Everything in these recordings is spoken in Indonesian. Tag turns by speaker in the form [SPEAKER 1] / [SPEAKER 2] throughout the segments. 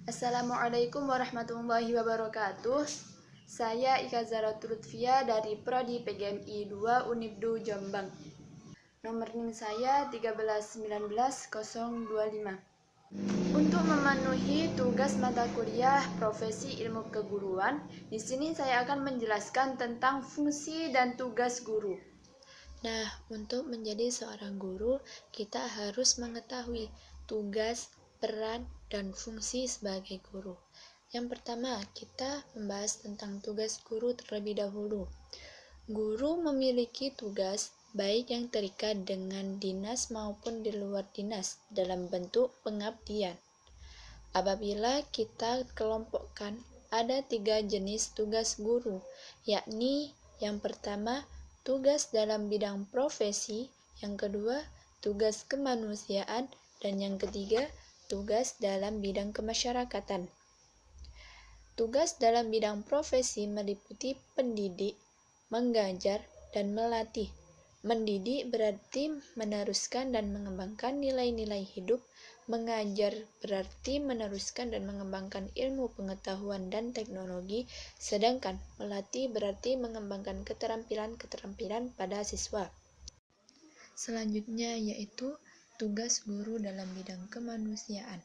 [SPEAKER 1] Assalamualaikum warahmatullahi wabarakatuh. Saya Ika Zaratul Lutfia dari Prodi PGMI 2 Unibdu Jombang. Nomor NIM saya 1319025. Untuk memenuhi tugas mata kuliah Profesi Ilmu Keguruan, di sini saya akan menjelaskan tentang fungsi dan tugas guru.
[SPEAKER 2] Nah, untuk menjadi seorang guru, kita harus mengetahui tugas, peran, dan fungsi sebagai guru. Yang pertama, kita membahas tentang tugas guru terlebih dahulu. Guru memiliki tugas baik yang terikat dengan dinas maupun di luar dinas dalam bentuk pengabdian. Apabila kita kelompokkan, ada 3 jenis tugas guru, yakni yang pertama, tugas dalam bidang profesi, yang kedua, tugas kemanusiaan, dan yang ketiga, tugas dalam bidang kemasyarakatan. Tugas dalam bidang profesi meliputi pendidik, mengajar, dan melatih. Mendidik berarti meneruskan dan mengembangkan nilai-nilai hidup. Mengajar berarti meneruskan dan mengembangkan ilmu pengetahuan dan teknologi, sedangkan melatih berarti mengembangkan keterampilan-keterampilan pada siswa. Selanjutnya yaitu tugas guru dalam bidang kemanusiaan,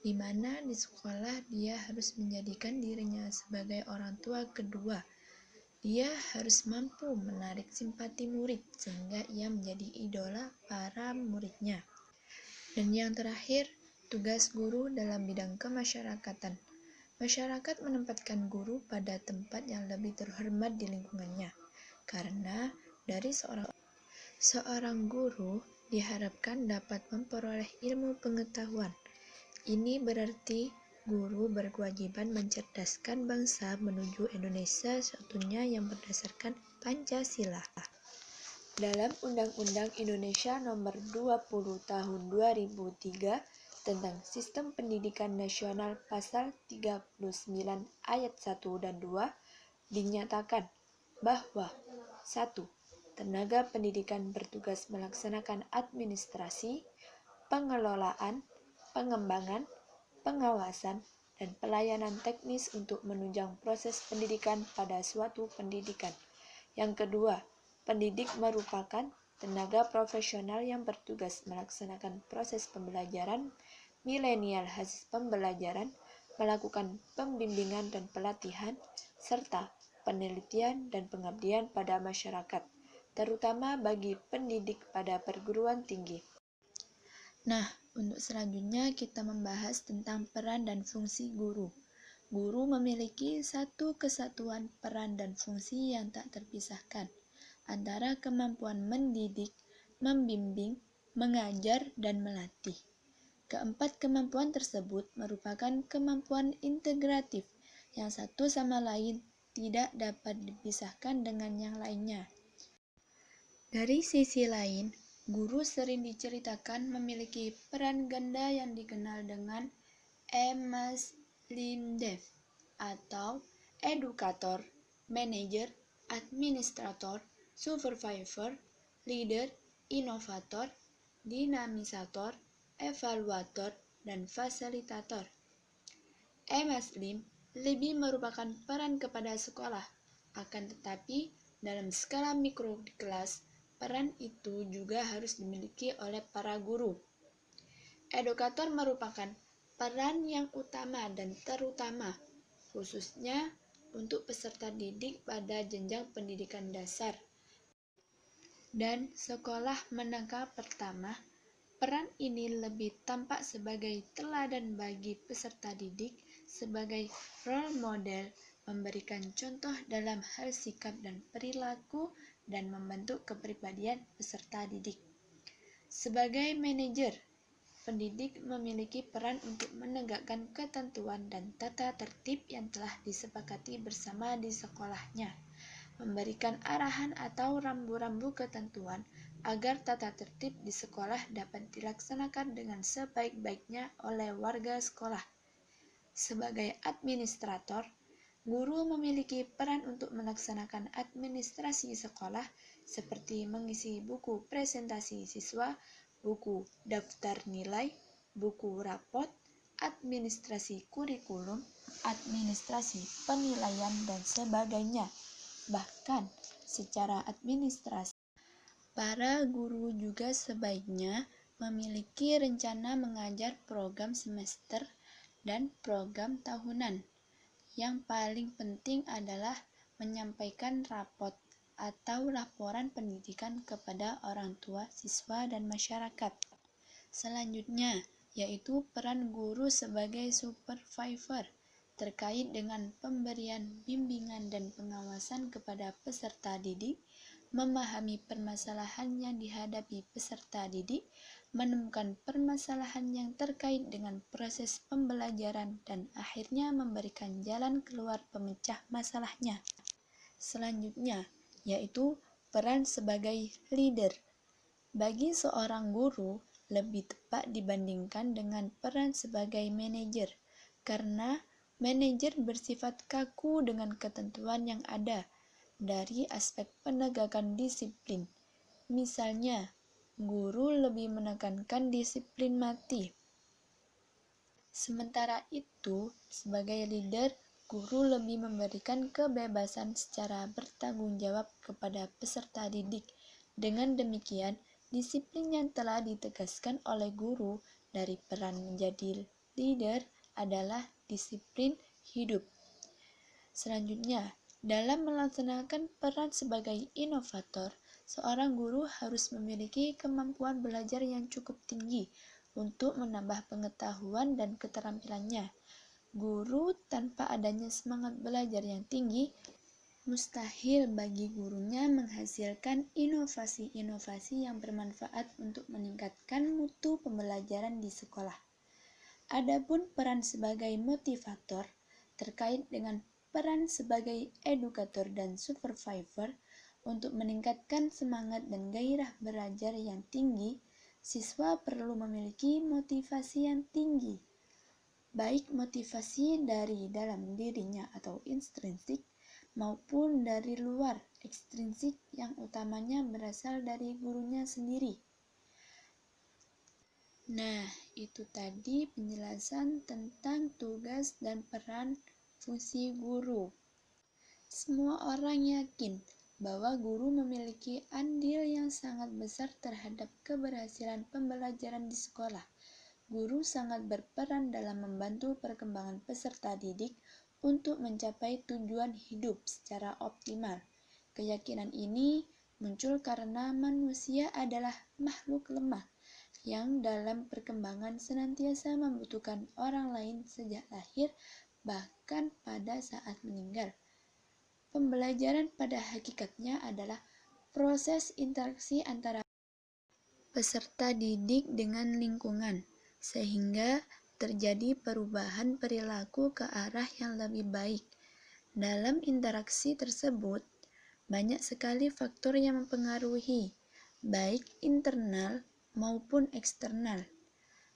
[SPEAKER 2] di mana di sekolah dia harus menjadikan dirinya sebagai orang tua kedua. Dia harus mampu menarik simpati murid sehingga ia menjadi idola para muridnya. Dan yang terakhir, tugas guru dalam bidang kemasyarakatan. Masyarakat menempatkan guru pada tempat yang lebih terhormat di lingkungannya, karena dari seorang guru diharapkan dapat memperoleh ilmu pengetahuan. Ini berarti guru berkewajiban mencerdaskan bangsa menuju Indonesia seutuhnya yang berdasarkan Pancasila. Dalam Undang-Undang Indonesia Nomor 20 Tahun 2003 tentang Sistem Pendidikan Nasional Pasal 39 Ayat 1 dan 2 dinyatakan bahwa 1. Tenaga pendidikan bertugas melaksanakan administrasi, pengelolaan, pengembangan, pengawasan, dan pelayanan teknis untuk menunjang proses pendidikan pada suatu pendidikan. Yang kedua, pendidik merupakan tenaga profesional yang bertugas melaksanakan proses pembelajaran milenial hasil pembelajaran, melakukan pembimbingan dan pelatihan, serta penelitian dan pengabdian pada masyarakat, terutama bagi pendidik pada perguruan tinggi. Nah, untuk selanjutnya kita membahas tentang peran dan fungsi guru. Guru memiliki satu kesatuan peran dan fungsi yang tak terpisahkan antara kemampuan mendidik, membimbing, mengajar, dan melatih. Keempat kemampuan tersebut merupakan kemampuan integratif yang satu sama lain tidak dapat dipisahkan dengan yang lainnya. Dari sisi lain, guru sering diceritakan memiliki peran ganda yang dikenal dengan EMAS-LIMDEF atau edukator, manajer, administrator, supervisor, leader, inovator, dinamisator, evaluator, dan fasilitator. EMAS-LIM lebih merupakan peran kepada sekolah, akan tetapi dalam skala mikro di kelas, peran itu juga harus dimiliki oleh para guru. Edukator merupakan peran yang utama dan terutama, khususnya untuk peserta didik pada jenjang pendidikan dasar dan sekolah menengah pertama. Peran ini lebih tampak sebagai teladan bagi peserta didik, sebagai role model, memberikan contoh dalam hal sikap dan perilaku, dan membentuk kepribadian peserta didik. Sebagai manajer, pendidik memiliki peran untuk menegakkan ketentuan dan tata tertib yang telah disepakati bersama di sekolahnya, memberikan arahan atau rambu-rambu ketentuan agar tata tertib di sekolah dapat dilaksanakan dengan sebaik-baiknya oleh warga sekolah. Sebagai administrator, guru memiliki peran untuk melaksanakan administrasi sekolah seperti mengisi buku presentasi siswa, buku daftar nilai, buku rapot, administrasi kurikulum, administrasi penilaian, dan sebagainya. Bahkan secara administrasi, para guru juga sebaiknya memiliki rencana mengajar program semester dan program tahunan. Yang paling penting adalah menyampaikan rapot atau laporan pendidikan kepada orang tua, siswa, dan masyarakat. Selanjutnya, yaitu peran guru sebagai supervisor terkait dengan pemberian bimbingan dan pengawasan kepada peserta didik, memahami permasalahan yang dihadapi peserta didik, menemukan permasalahan yang terkait dengan proses pembelajaran, dan akhirnya memberikan jalan keluar pemecah masalahnya. Selanjutnya, yaitu peran sebagai leader. Bagi seorang guru, lebih tepat dibandingkan dengan peran sebagai manajer, karena manajer bersifat kaku dengan ketentuan yang ada dari aspek penegakan disiplin. Misalnya, guru lebih menekankan disiplin mati. Sementara itu, sebagai leader, guru lebih memberikan kebebasan secara bertanggung jawab kepada peserta didik. Dengan demikian, disiplin yang telah ditegaskan oleh guru dari peran menjadi leader adalah disiplin hidup. Selanjutnya, dalam melaksanakan peran sebagai inovator, seorang guru harus memiliki kemampuan belajar yang cukup tinggi untuk menambah pengetahuan dan keterampilannya. Guru tanpa adanya semangat belajar yang tinggi, mustahil bagi gurunya menghasilkan inovasi-inovasi yang bermanfaat untuk meningkatkan mutu pembelajaran di sekolah. Adapun peran sebagai motivator terkait dengan peran sebagai edukator dan supervisor untuk meningkatkan semangat dan gairah belajar yang tinggi, siswa perlu memiliki motivasi yang tinggi, baik motivasi dari dalam dirinya atau intrinsik maupun dari luar ekstrinsik yang utamanya berasal dari gurunya sendiri. Nah, itu tadi penjelasan tentang tugas dan peran fungsi guru. Semua orang yakin bahwa guru memiliki andil yang sangat besar terhadap keberhasilan pembelajaran di sekolah. Guru sangat berperan dalam membantu perkembangan peserta didik untuk mencapai tujuan hidup secara optimal. Keyakinan ini muncul karena manusia adalah makhluk lemah yang dalam perkembangan senantiasa membutuhkan orang lain sejak lahir bahkan pada saat meninggal. Pembelajaran pada hakikatnya adalah proses interaksi antara peserta didik dengan lingkungan, sehingga terjadi perubahan perilaku ke arah yang lebih baik. Dalam interaksi tersebut, banyak sekali faktor yang mempengaruhi, baik internal maupun eksternal.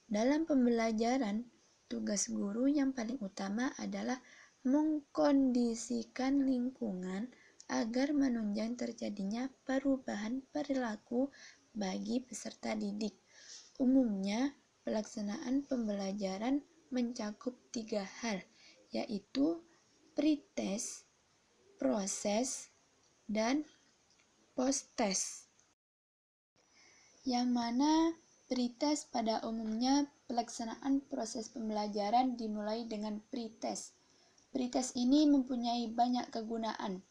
[SPEAKER 2] Dalam pembelajaran, tugas guru yang paling utama adalah mengkondisikan lingkungan agar menunjang terjadinya perubahan perilaku bagi peserta didik. Umumnya, pelaksanaan pembelajaran mencakup 3 hal, yaitu pretest, proses, dan post-test. Yang mana pretest pada umumnya pelaksanaan proses pembelajaran dimulai dengan pretest. Pretest ini mempunyai banyak kegunaan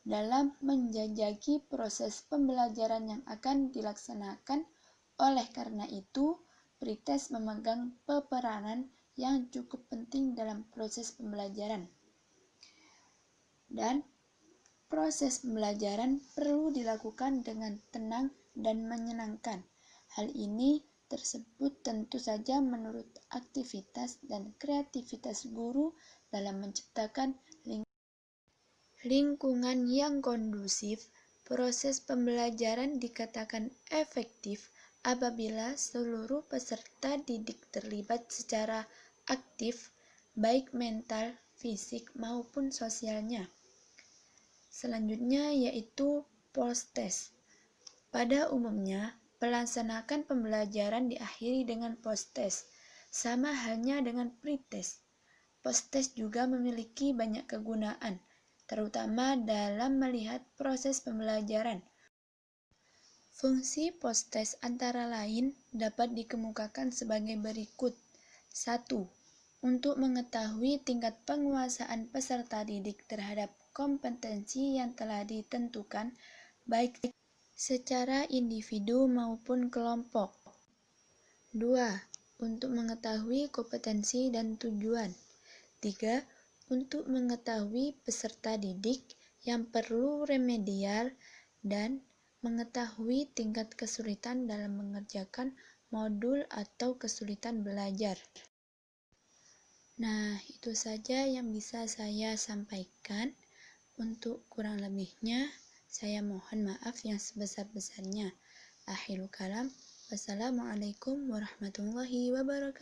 [SPEAKER 2] dalam menjajaki proses pembelajaran yang akan dilaksanakan. Oleh karena itu, pretest memegang peperanan yang cukup penting dalam proses pembelajaran. Dan proses pembelajaran perlu dilakukan dengan tenang dan menyenangkan. Hal ini tersebut tentu saja menurut aktivitas dan kreativitas guru dalam menciptakan lingkungan yang kondusif. Proses pembelajaran dikatakan efektif apabila seluruh peserta didik terlibat secara aktif, baik mental, fisik, maupun sosialnya. Selanjutnya yaitu post-test. Pada umumnya, pelaksanaan pembelajaran diakhiri dengan post-test.
[SPEAKER 1] Sama halnya dengan pretest. Posttest juga memiliki banyak kegunaan, terutama dalam melihat proses pembelajaran. Fungsi posttest antara lain dapat dikemukakan sebagai berikut. 1. Untuk mengetahui tingkat penguasaan peserta didik terhadap kompetensi yang telah ditentukan, baik secara individu maupun kelompok. 2. Untuk mengetahui kompetensi dan tujuan. 3. Untuk mengetahui peserta didik yang perlu remedial dan mengetahui tingkat kesulitan dalam mengerjakan modul atau kesulitan belajar. Nah, itu saja yang bisa saya sampaikan. Untuk kurang lebihnya, saya mohon maaf yang sebesar-besarnya. Akhirul kalam. Wassalamualaikum warahmatullahi wabarakatuh.